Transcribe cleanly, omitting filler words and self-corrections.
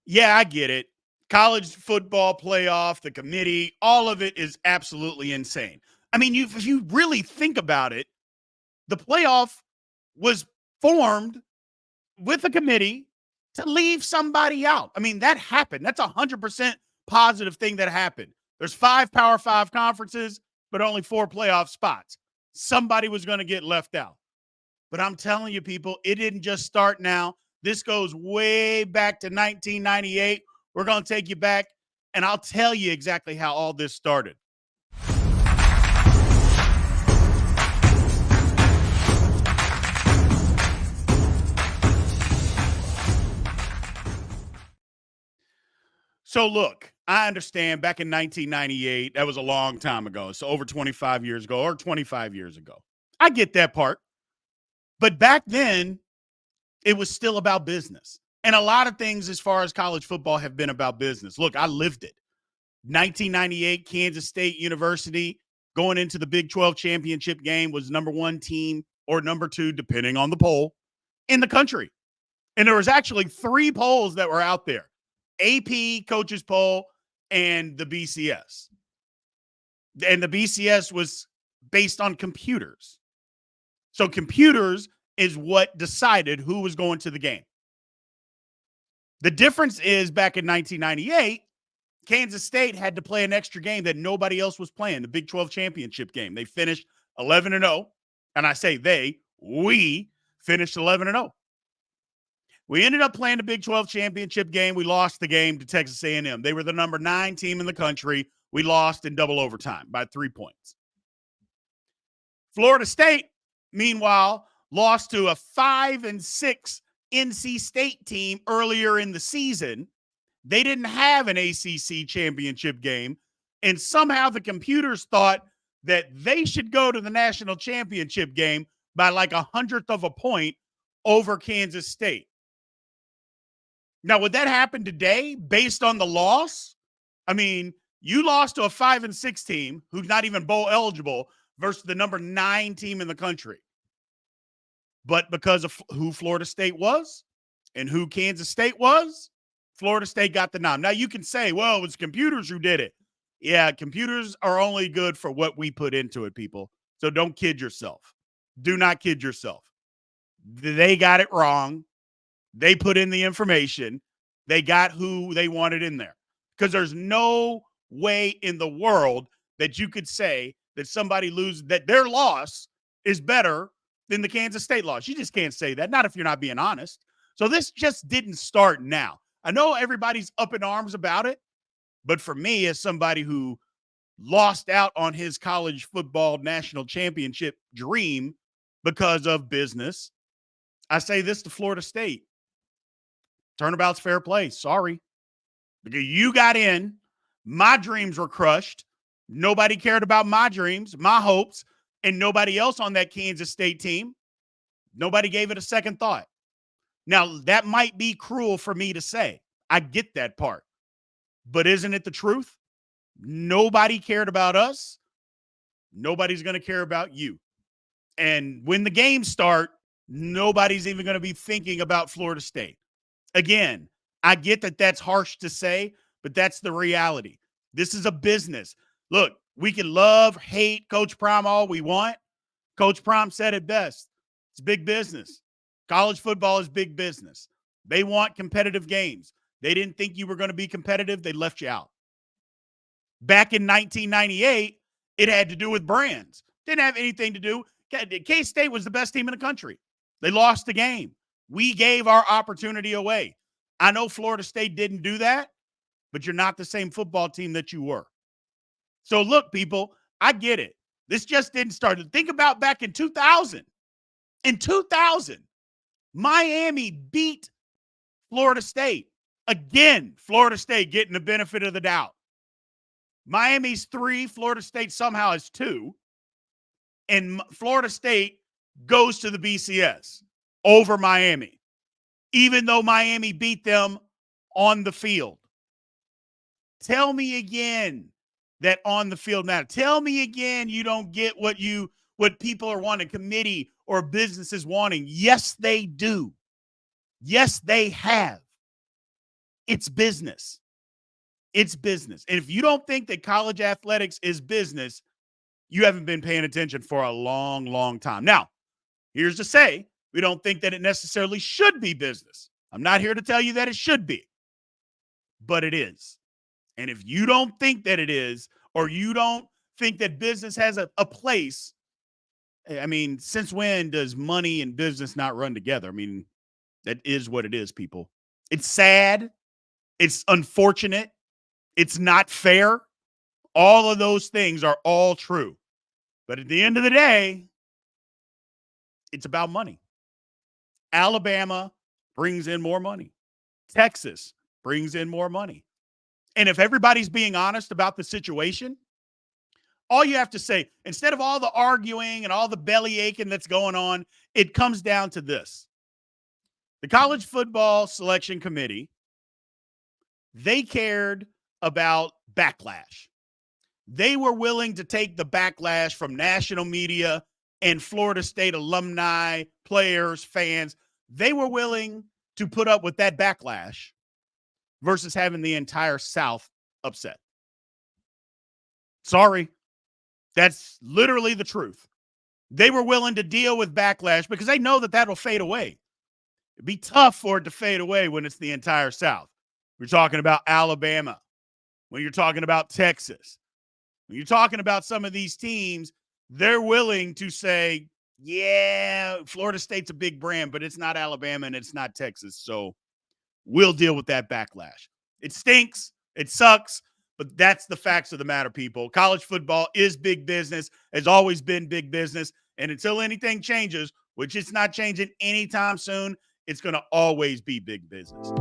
Yeah, I get it. College football playoff, the committee, all of it is absolutely insane. I mean, if you really think about it, the playoff was formed with a committee to leave somebody out. I mean, that happened. That's 100% positive thing that happened. There's 5 Power 5 conferences, but only 4 playoff spots. Somebody was going to get left out. But I'm telling you, people, it didn't just start now. This goes way back to 1998. We're going to take you back, and I'll tell you exactly how all this started. So, look, I understand back in 1998, that was a long time ago. So, over 25 years ago or 25 years ago. I get that part. But back then, it was still about business. And a lot of things as far as college football have been about business. Look, I lived it. 1998, Kansas State University going into the Big 12 championship game was number one team or number two, depending on the poll, in the country. And there was actually 3 polls that were out there: AP, coaches poll, and the BCS. And the BCS was based on computers. So computers is what decided who was going to the game. The difference is back in 1998, Kansas State had to play an extra game that nobody else was playing, the Big 12 championship game. They finished 11-0. And I say we finished 11-0. We ended up playing the Big 12 championship game. We lost the game to Texas A&M. They were the number 9 team in the country. We lost in double overtime by 3 points. Florida State, meanwhile, lost to a 5-6 NC State team earlier in the season. They didn't have an ACC championship game, and somehow the computers thought that they should go to the national championship game by like 100th of a point over Kansas State. Now, would that happen today based on the loss? I mean, you lost to a 5-6 team who's not even bowl eligible versus the number 9 team in the country. But because of who Florida State was and who Kansas State was, Florida State got the nod. Now, you can say, well, it was computers who did it. Yeah, computers are only good for what we put into it, people. So don't kid yourself. Do not kid yourself. They got it wrong. They put in the information. They got who they wanted in there. Because there's no way in the world that you could say that somebody loses, that their loss is better than the Kansas State loss. You just can't say that, not if you're not being honest. So this just didn't start now. I know everybody's up in arms about it, but for me, as somebody who lost out on his college football national championship dream because of business, I say this to Florida State. Turnabout's fair play. Sorry. Because you got in. My dreams were crushed. Nobody cared about my dreams, my hopes, and nobody else on that Kansas State team. Nobody gave it a second thought. Now, that might be cruel for me to say. I get that part. But isn't it the truth? Nobody cared about us. Nobody's going to care about you. And when the games start, nobody's even going to be thinking about Florida State. Again, I get that that's harsh to say, but that's the reality. This is a business. Look, we can love, hate Coach Prime all we want. Coach Prime said it best. It's big business. College football is big business. They want competitive games. They didn't think you were going to be competitive. They left you out. Back in 1998, it had to do with brands. Didn't have anything to do. K-State was the best team in the country. They lost the game. We gave our opportunity away. I know Florida State didn't do that, but you're not the same football team that you were. So look, people, I get it. This just didn't start. Think about back in 2000. In 2000, Miami beat Florida State. Again, Florida State getting the benefit of the doubt. Miami's 3, Florida State somehow is 2. And Florida State goes to the BCS over Miami, even though Miami beat them on the field. Tell me again that on the field matter. Tell me again you don't get what people are wanting, committee or businesses wanting. Yes, they do. Yes, they have. It's business. It's business. And if you don't think that college athletics is business, you haven't been paying attention for a long, long time. Now, here's to say we don't think that it necessarily should be business. I'm not here to tell you that it should be, but it is. And if you don't think that it is, or you don't think that business has a place, I mean, since when does money and business not run together? I mean, that is what it is, people. It's sad. It's unfortunate. It's not fair. All of those things are all true. But at the end of the day, it's about money. Alabama brings in more money. Texas brings in more money. And if everybody's being honest about the situation, all you have to say, instead of all the arguing and all the belly aching that's going on, it comes down to this. The College Football Selection Committee, they cared about backlash. They were willing to take the backlash from national media and Florida State alumni, players, fans. They were willing to put up with that backlash versus having the entire South upset. Sorry. That's literally the truth. They were willing to deal with backlash because they know that that'll fade away. It'd be tough for it to fade away when it's the entire South. We're talking about Alabama, when you're talking about Texas, when you're talking about some of these teams, they're willing to say, yeah, Florida State's a big brand, but it's not Alabama and it's not Texas. So we'll deal with that backlash. It stinks. It sucks. But that's the facts of the matter, people. College football is big business, has always been big business. And until anything changes, which it's not changing anytime soon, it's going to always be big business.